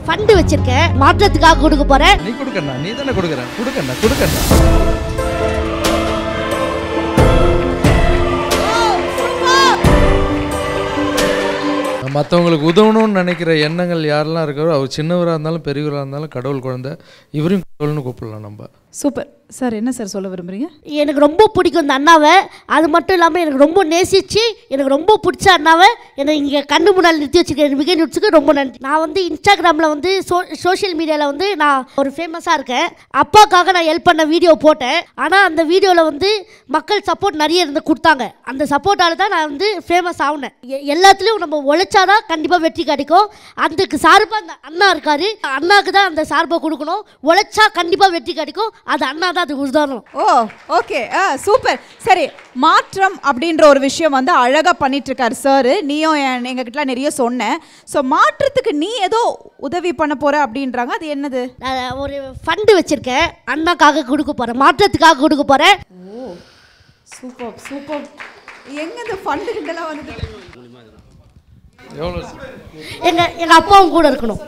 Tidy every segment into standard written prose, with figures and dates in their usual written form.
Fund வச்சிருக்கேன், மாற்றத்துக்காக கொடுக்க போறேன். நீ கொடுக்கண்ணா, நீ தானே கொடுக்குற, கொடுக்கண்ணா. மற்றவங்களுக்கு உதவணும்னு நினைக்கிற எண்ணங்கள் யாரெல்லாம் இருக்காரோ, அவர் சின்னவராக இருந்தாலும் பெரியவராக இருந்தாலும் கடவுள் குழந்தை, இவரையும் கடவுள்னு கூப்பிடலாம் நம்ம. Super sir. என்ன சார் சொல்ல விரும்புறீங்க? எனக்கு ரொம்ப பிடிக்கும் இந்த அண்ணாவை. அது மட்டும் இல்லாமல் எனக்கு ரொம்ப நேசிச்சு எனக்கு ரொம்ப பிடிச்ச அண்ணாவை என்னை இங்கே கண்ணு முன்னால் நிறுத்தி வச்சுருக்கேன். மிக நிறுத்துக்கு ரொம்ப நன்றி. நான் வந்து இன்ஸ்டாகிராமில் வந்து சோஷியல் மீடியாவில் வந்து நான் ஒரு ஃபேமஸாக இருக்கேன். அப்பாக்காக நான் ஹெல்ப் பண்ண வீடியோ போட்டேன். ஆனால் அந்த வீடியோவில் வந்து மக்கள் சப்போர்ட் நிறைய இருந்து கொடுத்தாங்க. அந்த சப்போர்ட்டால் தான் நான் வந்து ஃபேமஸ் ஆகினேன். எல்லாத்துலேயும் நம்ம உழைச்சாதான் கண்டிப்பாக வெற்றி கிடைக்கும். அதுக்கு சார்பாக அந்த அண்ணா இருக்காரு. அண்ணாவுக்கு தான் அந்த சார்பை கொடுக்கணும். உழைச்சா கண்டிப்பாக வெற்றி கிடைக்கும். அது அண்ணா தான் அதுக்கு உதாரணம். ஓ ஓகே, சூப்பர். சரி, மாற்றம் அப்படின்ற ஒரு விஷயம் வந்து அழகாக பண்ணிட்டு இருக்காரு சார். நீயும் எங்ககிட்ட நிறைய சொன்னேன். ஸோ மாற்றத்துக்கு நீ ஏதோ உதவி பண்ண போற அப்படின்றாங்க, அது என்னது? நான் ஒரு ஃபண்டு வச்சிருக்கேன், அண்ணாக்காக கொடுக்க போறேன், மாற்றத்துக்காக கொடுக்க போறேன். ஓ சூப்பர் சூப்பர். எங்க இந்த ஃபண்டு கிட்டலாம் வந்து எவ்வளோ எங்கள் அப்பாவும் கூட இருக்கணும்.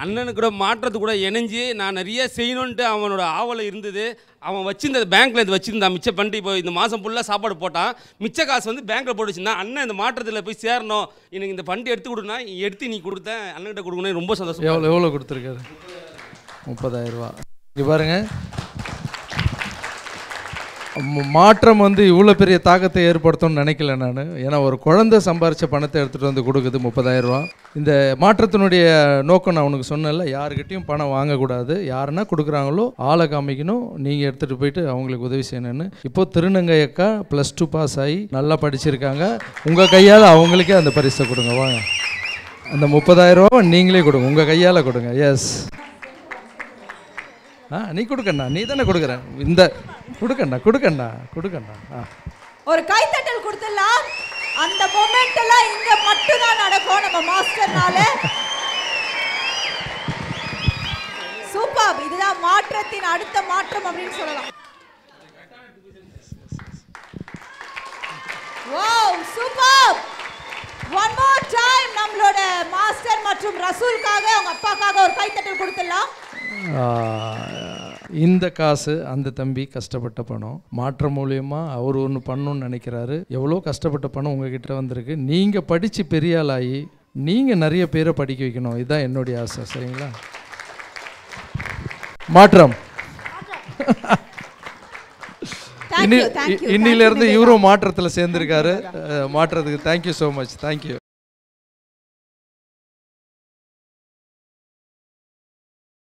அண்ணனுக்கு கூட மாற்றத்து கூட இணைஞ்சு நான் நிறைய செய்யணுன்ட்டு அவனோட ஆவலை இருந்தது. அவன் வச்சிருந்த பேங்க்கில் இது வச்சுருந்தான் மிச்ச பண்ணிட்டு. இப்போ இந்த மாதம் ஃபுல்லாக சாப்பாடு போட்டான். மிச்ச காசு வந்து பேங்க்கில் போட்டு வச்சுருந்தான். அண்ணன் இந்த மாற்றத்தில் போய் சேரணும், எனக்கு இந்த ஃபண்டு எடுத்து கொடுனா எடுத்து நீ கொடுத்தேன், அண்ணன்கிட்ட கொடுக்கணும், ரொம்ப சந்தோஷம். எவ்வளோ கொடுத்துருக்காரு? 30,000 ரூபா. இங்கே பாருங்க, மாற்றம் வந்து இவ்வளோ பெரிய தாக்கத்தை ஏற்படுத்தும்னு நினைக்கல நான். ஏன்னா ஒரு குழந்தை சம்பாரித்த பணத்தை எடுத்துகிட்டு வந்து கொடுக்குது 30,000 ரூபா. இந்த மாற்றத்தினுடைய நோக்கம் நான் உனக்கு சொன்னேன்ல, யாருக்கிட்டையும் பணம் வாங்கக்கூடாது, யாருன்னா கொடுக்குறாங்களோ ஆளை காமிக்கணும், நீங்கள் எடுத்துகிட்டு போயிட்டு அவங்களுக்கு உதவி செய்யணும்னு. இப்போது திருநங்கை அக்கா +2 பாஸ் ஆகி நல்லா படிச்சிருக்காங்க. உங்கள் கையால் அவங்களுக்கே அந்த பரிசை கொடுங்க. வாங்க, அந்த 30,000 ரூபாவை நீங்களே கொடுங்க, உங்கள் கையால் கொடுங்க. எஸ், நீ கொடுக்கண்ணா, நீ தானே கொடுக்குற. இந்த கொடுக்கண்ணா. ஒரு கைத்தட்டல் கொடுத்துடலாம். அந்த மொமெண்ட் எல்லாம் இங்க மட்டும் தான் நடக்கும் நம்ம மாஸ்டர்னால. சூப்பர். இதுதான் மாற்றத்தின் அடுத்த மாற்றம் அப்படின்னு சொல்லலாம். Wow, super. One more time நம்மளோட மாஸ்டர் மற்றும் ரசூலுக்காக அவங்க அப்பாக்காக ஒரு கைத்தட்டல் கொடுத்துடலாம். இந்த காசு அந்த தம்பி கஷ்டப்பட்ட பணம். மாற்றம் மூலியமாக அவர் ஒன்று பண்ணணும்னு நினைக்கிறாரு. எவ்வளோ கஷ்டப்பட்ட பணம் உங்ககிட்ட வந்திருக்கு. நீங்கள் படித்து பெரிய ஆளாகி நீங்கள் நிறைய பேரை படிக்க வைக்கணும். இதுதான் என்னுடைய ஆசை. சரிங்களா? மாற்றம். இன்னிலிருந்து இவரும் மாற்றத்தில் சேர்ந்துருக்காரு. மாற்றத்துக்கு தேங்க்யூ ஸோ மச். தேங்க்யூ.